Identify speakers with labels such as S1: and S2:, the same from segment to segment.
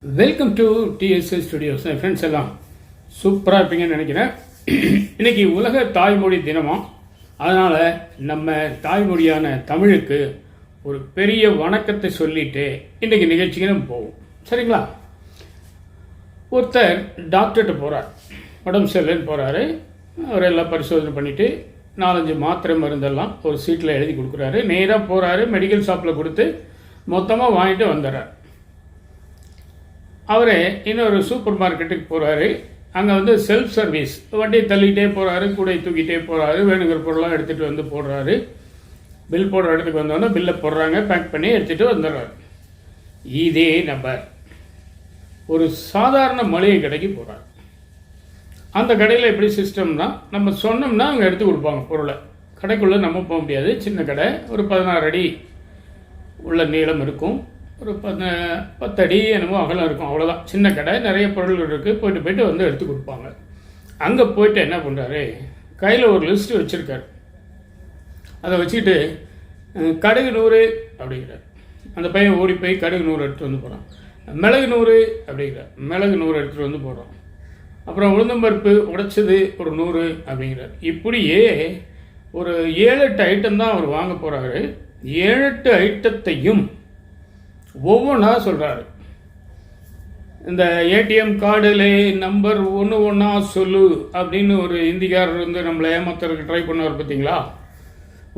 S1: Welcome to TDS studios. Friends எல்லாம் சூப்பராக இருப்பீங்கன்னு நினைக்கிறேன். இன்றைக்கி உலக தாய்மொழி தினமாக, அதனால் நம்ம தாய்மொழியான தமிழுக்கு ஒரு பெரிய வணக்கத்தை சொல்லிட்டு இன்றைக்கி நிகழ்ச்சிக்கு நம்ம போவோம். சரிங்களா? ஒருத்தர் டாக்டர்கிட்ட போகிறார், உடம்பு சரியில்லைன்னு போகிறாரு. அவர் எல்லாம் பரிசோதனை பண்ணிவிட்டு 4-5 மாத்திரை மருந்தெல்லாம் ஒரு சீட்டில் எழுதி கொடுக்குறாரு. நேராக போகிறாரு, மெடிக்கல் ஷாப்பில் கொடுத்து மொத்தமாக வாங்கிட்டு வந்துடுறார். அவர் இன்னொரு சூப்பர் மார்க்கெட்டுக்கு போகிறாரு. அங்கே செல்ஃப் சர்வீஸ், வண்டியை தள்ளிகிட்டே போகிறாரு, கூடை தூக்கிட்டே போகிறாரு, வேணுங்கிற பொருளாக எடுத்துகிட்டு வந்து போடுறாரு. பில் போடுற இடத்துக்கு வந்தோன்னா பில்லை போடுறாங்க, பேக் பண்ணி எடுத்துகிட்டு வந்துடுறாரு. இதே நபர் ஒரு சாதாரண மளிகை கடைக்கு போகிறார். அந்த கடையில் எப்படி சிஸ்டம்னா, நம்ம சொன்னோம்னா அவங்க எடுத்து கொடுப்பாங்க பொருளை. கடைக்குள்ளே நம்ம போக முடியாது, சின்ன கடை, ஒரு 16 அடி உள்ள நீளம் இருக்கும், ஒரு 10 அடி என்னமோ அகலம் இருக்கும், அவ்வளோதான். சின்ன கடை, நிறைய பொருள்கள் இருக்குது. போயிட்டு வந்து எடுத்து கொடுப்பாங்க. அங்கே போயிட்டு என்ன பண்ணுறாரு, கையில் ஒரு லிஸ்ட்டு வச்சுருக்காரு. அதை வச்சுக்கிட்டு கடுகு 100 அப்படிங்கிறார். அந்த பையன் ஓடி போய் கடுகு 100 எடுத்துகிட்டு வந்து போகிறான். மிளகு 100 அப்படிங்கிறார். மிளகு 100 எடுத்துகிட்டு வந்து போடுறான். அப்புறம் உளுந்தம்பருப்பு உடைச்சது ஒரு 100 அப்படிங்கிறார். இப்படியே ஒரு 7-8 ஐட்டம் தான் அவர் வாங்க போகிறாரு. 7-8 ஐட்டத்தையும் ஒவ்வொன்றா சொல்கிறாரு. இந்த ஏடிஎம் கார்டில் நம்பர் ஒன்றா சொல்லு அப்படின்னு ஒரு இந்திக்காரர் நம்மளை ஏமாத்துறதுக்கு ட்ரை பண்ணுவார் பார்த்தீங்களா?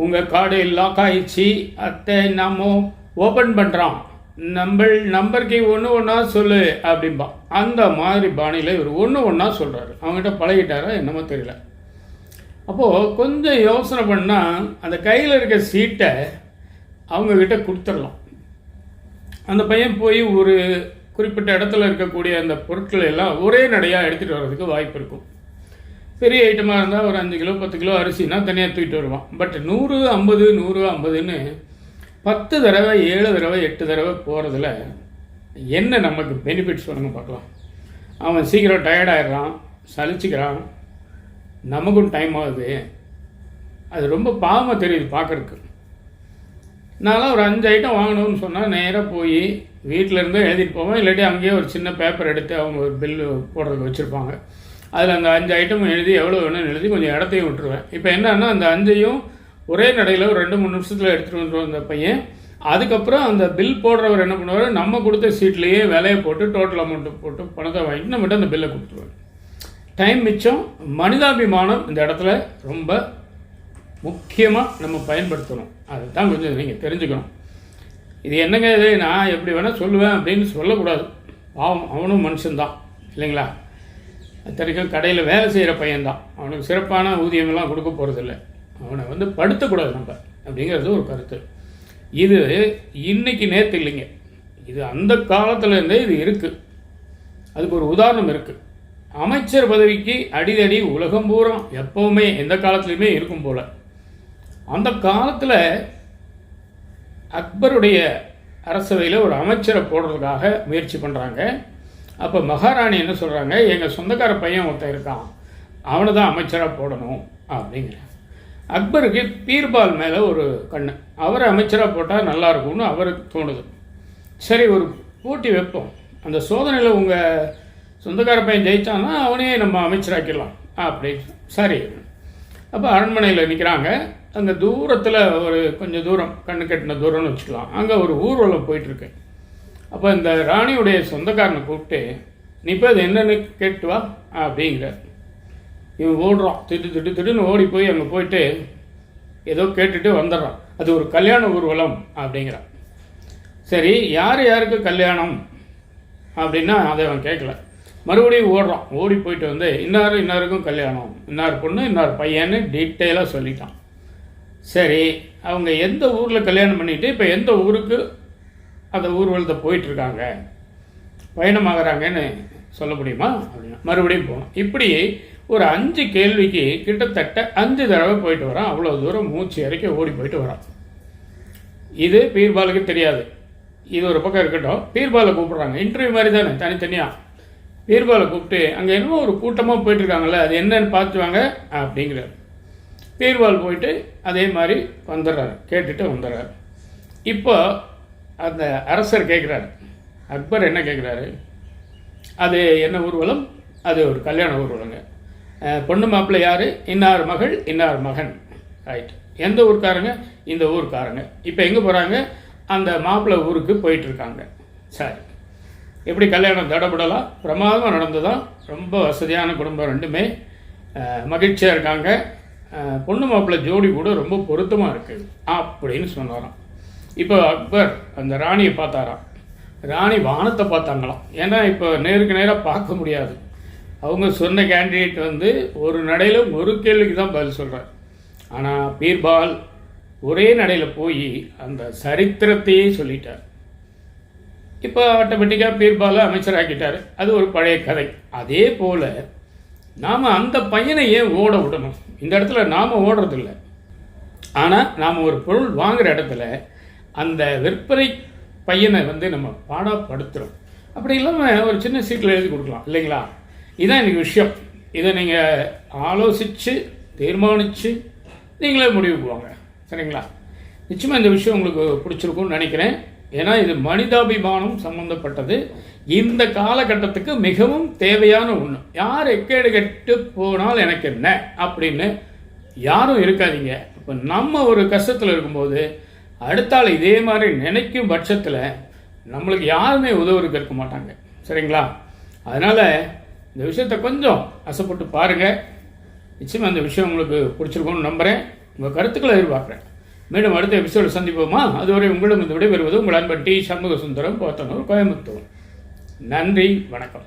S1: உங்கள் கார்டு லாக் ஆகிடுச்சு, அத்தை நாம ஓப்பன் பண்ணுறோம், நம்பருக்கு ஒன்றா சொல்லு அப்படின்பா. அந்த மாதிரி பாணியில் இவர் ஒன்றா சொல்கிறாரு. அவங்ககிட்ட பழகிட்டாரா என்னமோ தெரியல. அப்போது கொஞ்சம் யோசனை பண்ணால் அந்த கையில் இருக்க சீட்டை அவங்கக்கிட்ட கொடுத்துடலாம். அந்த பையன் போய் ஒரு குறிப்பிட்ட இடத்துல இருக்கக்கூடிய அந்த பொருட்கள் எல்லாம் ஒரே நடையாக எடுத்துகிட்டு வர்றதுக்கு வாய்ப்பு இருக்கும். பெரிய ஐட்டமாக இருந்தால் ஒரு 5 கிலோ 10 கிலோ அரிசினா தனியாக தூக்கிட்டு வருவான். பட் 100, 50, 100, 50ன்னு 10 தடவை 7 தடவை 8 தடவை போகிறதுல என்ன நமக்கு பெனிஃபிட்ஸ் வருங்க பார்க்கலாம். அவன் சீக்கிரம் டயர்டாயிடுறான், சலிச்சுக்கிறான், நமக்கும் டைம் ஆகுது. அது ரொம்ப பாவமாக தெரியுது பார்க்குறதுக்கு. நான்லாம் ஒரு 5 ஐட்டம் வாங்கணும்னு சொன்னால் நேராக போய் வீட்டிலேருந்தே எழுதிட்டு போவேன். இல்லாட்டி அங்கேயே ஒரு சின்ன பேப்பர் எடுத்து அவங்க ஒரு பில்லு போடுறதுக்கு வச்சுருப்பாங்க. அதில் அந்த 5 ஐட்டமும் எழுதி எவ்வளோ வேணும்னு எழுதி கொஞ்சம் இடத்தையும் விட்டுருவேன். இப்போ என்னன்னா, அந்த 5ஐயும் ஒரே நடையில் ஒரு 2-3 நிமிஷத்தில் எடுத்துகிட்டு வந்துடுவோம் அந்த பையன். அதுக்கப்புறம் அந்த பில் போடுறவர் என்ன பண்ணுவார், நம்ம கொடுத்த சீட்லேயே விலையை போட்டு டோட்டல் அமௌண்ட்டு போட்டு பணத்தை வாங்கிட்டு நம்மகிட்ட அந்த பில்லை கொடுத்துருவார். டைம் மிச்சம். மனிதாபிமானம் இந்த இடத்துல ரொம்ப முக்கியமாக நம்ம பயன்படுத்தணும். அதுதான் கொஞ்சம் நீங்கள் தெரிஞ்சுக்கணும். இது என்னங்க இது, நான் எப்படி வேணால் சொல்லுவேன் அப்படின்னு சொல்லக்கூடாது. பாவம், அவனும் மனுஷன்தான் இல்லைங்களா? அத்தனைக்கும் கடையில் வேலை செய்கிற பையன்தான். அவனுக்கு சிறப்பான ஊதியமெல்லாம் கொடுக்க போகிறதில்ல. அவனை படுத்தக்கூடாது நம்ம அப்படிங்கிறது ஒரு கருத்து. இது இன்னைக்கு நேற்று இல்லைங்க, இது அந்த காலத்துலேருந்தே இது இருக்குது. அதுக்கு ஒரு உதாரணம் இருக்குது. அமைச்சர் பதவிக்கு அடிதடி உலகம் பூரா எப்போவுமே எந்த காலத்துலையுமே இருக்கும் போல். அந்த காலத்தில் அக்பருடைய அரசவையில் ஒரு அமைச்சரை போடுறதுக்காக முயற்சி பண்ணுறாங்க. அப்போ மகாராணி என்ன சொல்கிறாங்க, எங்கள் சொந்தக்கார பையன் ஒருத்தன் இருக்கான், அவனை தான் அமைச்சராக போடணும் அப்படிங்கிற. அக்பருக்கு பீர்பால் மேலே ஒரு கண்ணு, அவரை அமைச்சராக போட்டால் நல்லாயிருக்கும்னு அவருக்கு தோணுது. சரி, ஒரு போட்டி வைப்போம், அந்த சோதனையில் உங்கள் சொந்தக்கார பையன் ஜெயித்தான்னா அவனையே நம்ம அமைச்சராக்கிடலாம் அப்படின்னு. சரி, அப்போ அரண்மனையில் நிற்கிறாங்க. அங்கே தூரத்தில் ஒரு கொஞ்சம் தூரம், கண்ணு கட்டின தூரம்னு வச்சுக்கலாம், அங்கே ஒரு ஊர்வலம் போயிட்டுருக்கு. அப்போ இந்த ராணியுடைய சொந்தக்காரனை கூப்பிட்டு, நீ இப்போ அது என்னென்னு கேட்டு வா அப்படிங்கிற. இவன் ஓடுறான், திட்டுன்னு ஓடி போய் அங்கே போயிட்டு ஏதோ கேட்டுட்டு வந்துடுறான். அது ஒரு கல்யாண ஊர்வலம் அப்படிங்கிறான். சரி, யார் யாருக்கு கல்யாணம் அப்படின்னா அதை அவன் கேட்கல. மறுபடியும் ஓடுறான். ஓடி போயிட்டு வந்து இன்னாருக்கும் கல்யாணம், இன்னார் பொண்ணு இன்னார் பையன்னு டீட்டெயிலாக சொல்லிட்டான். சரி, அவங்க எந்த ஊரில் கல்யாணம் பண்ணிவிட்டு இப்போ எந்த ஊருக்கு அந்த ஊர்வலத்தை போயிட்டுருக்காங்க, பயணமாகறாங்கன்னு சொல்ல முடியுமா அப்படின்னா மறுபடியும் போகணும். இப்படி ஒரு 5 கேள்விக்கு கிட்டத்தட்ட 5 தடவை போயிட்டு வரான். அவ்வளோ தூரம் மூச்சு இறக்கி ஓடி போயிட்டு வரான். இது பீர்பாலுக்கு தெரியாது. இது ஒரு பக்கம் இருக்கட்டும். பீர்பாலை கூப்பிட்றாங்க, இன்டர்வியூ மாதிரி தானே, தனித்தனியாக. பீர்பாலை கூப்பிட்டு, அங்கே என்னமோ ஒரு கூட்டமாக போயிட்டுருக்காங்கல்ல, அது என்னன்னு பார்த்துவாங்க அப்படிங்கிறார். பீர்பால் போயிட்டு அதே மாதிரி வந்துடுறாரு, கேட்டுட்டு வந்துடுறாரு. இப்போ அந்த அரசர் கேட்குறாரு, அக்பர் என்ன கேட்குறாரு, அது என்ன ஊர்வலம்? அது ஒரு கல்யாண ஊர்வலங்க. பொண்ணு மாப்பிள்ளை யார்? இன்னார் மகள் இன்னார் மகன். ரைட். எந்த ஊருக்காரங்க? இந்த ஊருக்காரங்க. இப்போ எங்கே போகிறாங்க? அந்த மாப்பிள்ளை ஊருக்கு போயிட்டுருக்காங்க. சரி, எப்படி கல்யாணம் தடபடலாம் பிரமாதமாக நடந்ததான். ரொம்ப வசதியான குடும்பம், ரெண்டுமே மகிழ்ச்சியாக இருக்காங்க. பொண்ணு மாப்பிள்ளை ஜோடி கூட ரொம்ப பொருத்தமாக இருக்குது அப்படின்னு சொன்னாராம். இப்போ அக்பர் அந்த ராணியை பார்த்தாராம். ராணி வானத்தை பார்த்தாங்களாம். ஏன்னா இப்போ நேருக்கு நேராக பார்க்க முடியாது. அவங்க சொன்ன கேண்டிடேட் வந்து ஒரு நடையில் ஒரு கேள்விக்கு தான் பதில் சொல்கிறார். ஆனால் பீர்பால் ஒரே நடையில் போய் அந்த சரித்திரத்தையே சொல்லிட்டார். இப்போ ஆட்டோமேட்டிக்காக பீர்பாலை அமைச்சராக்கிட்டார். அது ஒரு பழைய கதை. அதே போல் நாம் அந்த பையனை ஏன் ஓட விடணும்? இந்த இடத்துல நாம் ஓடுறதில்லை. ஆனால் நாம் ஒரு பொருள் வாங்குகிற இடத்துல அந்த விற்பனை பையனை வந்து நம்ம பாடப்படுத்துகிறோம். அப்படி இல்லாமல் ஒரு சின்ன சீட்டில் எழுதி கொடுக்கலாம் இல்லைங்களா? இதுதான் எனக்கு விஷயம். இதை நீங்கள் ஆலோசித்து தீர்மானித்து நீங்களே முடிவுக்கு வாங்க. சரிங்களா? நிச்சயமாக இந்த விஷயம் உங்களுக்கு பிடிச்சிருக்கும்னு நினைக்கிறேன். ஏன்னா இது மனிதாபிமானம் சம்மந்தப்பட்டது. இந்த காலகட்டத்துக்கு மிகவும் தேவையான ஒன்று. யார் எக்கேடு கெட்டு போனால் எனக்கு என்ன அப்படின்னு யாரும் இருக்காதீங்க. இப்போ நம்ம ஒரு கஷ்டத்தில் இருக்கும்போது அடுத்தால் இதே மாதிரி நினைக்கும் பட்சத்தில் நம்மளுக்கு யாருமே உதவுறதுக்கு இருக்க மாட்டாங்க. சரிங்களா? அதனால் இந்த விஷயத்தை கொஞ்சம் அசைப்பட்டு பாருங்கள். நிச்சயமாக அந்த விஷயம் உங்களுக்கு பிடிச்சிருக்கும்னு நம்புகிறேன். உங்கள் கருத்துக்களை எதிர்பார்க்குறேன். மீண்டும் அடுத்த எபிசோடு சந்திப்போமா? அதுவரை உங்களிடம் இந்த விடைபெறுவது உங்கள் அன்பன் டி. சண்முக சுந்தரம், போத்தனூர், கோயம்புத்தூர். நன்றி, வணக்கம்.